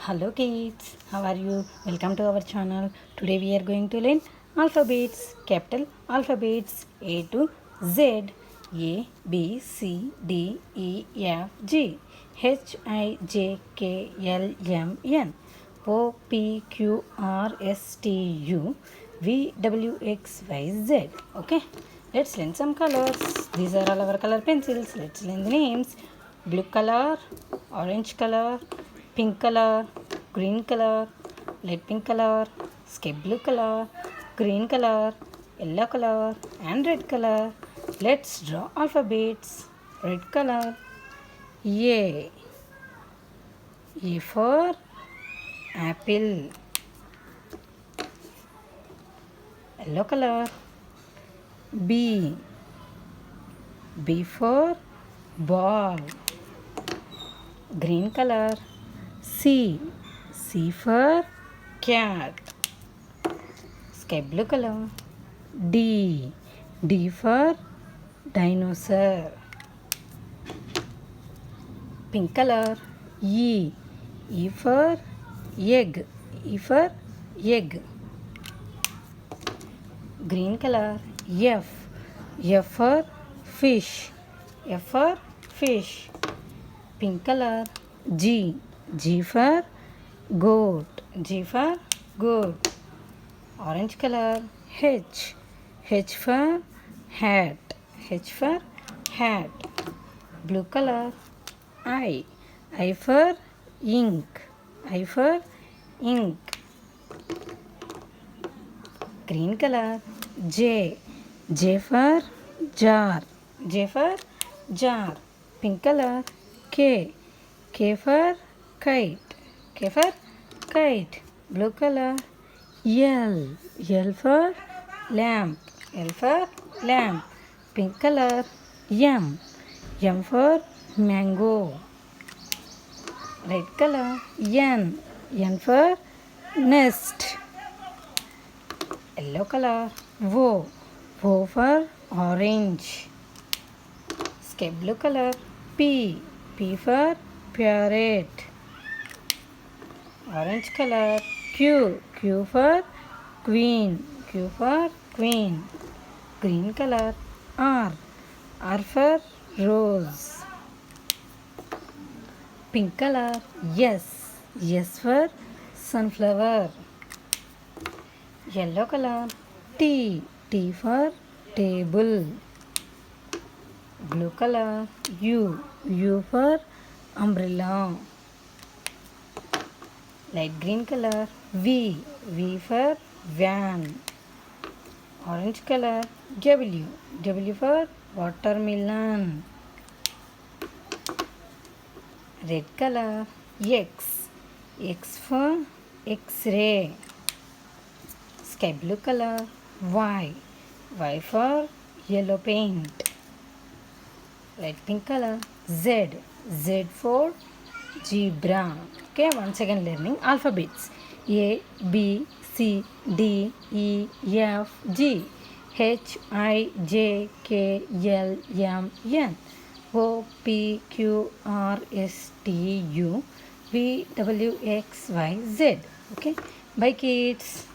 Hello kids, how are you? Welcome to our channel. Today we are going to learn alphabets, capital alphabets A to Z, A, B, C, D, E, F, G, H, I, J, K, L, M, N, O, P, Q, R, S, T, U, V, W, X, Y, Z. Okay, let's learn some colors. These are all our color pencils. Let's learn the names. Blue color, orange color, pink color, green color, light pink color, sky blue color, green color, yellow color and red color. Let's draw alphabets. Red color, A. A for apple. Yellow color, B. B for ball. Green color, C. C for cat. Sky blue color, D. D for dinosaur. Pink color, E. E for egg. E for egg. Green color, F. F for fish. F for fish. Pink color, G. G for goat. G for goat. Orange color, H. H for hat. H for hat. Blue color, I. I for ink. I for ink. Green color, J. J for jar. J for jar. Pink color, K. K for kite. K for kite. Blue color, L. L for lamp. L for lamp. Pink color, M. M for mango. Red color, N. N for nest. Yellow color, O. O for orange. Sky blue color, P. P for parrot. Orange color, Q. Q for queen. Q for queen. Green color, R. R for rose. Pink color, S. S for sunflower. Yellow color, T. T for table. Blue color, U. U for umbrella. Light green color, V. V for van. Orange color, W. W for watermelon. Red color, X. X for X-ray. Sky blue color, Y. Y for yellow paint. Light pink color, Z. Z for zebra. Okay, once again learning alphabets. A, B, C, D, E, F, G, H, I, J, K, L, M, N, O, P, Q, R, S, T, U, V, W, X, Y, Z. Okay, bye kids.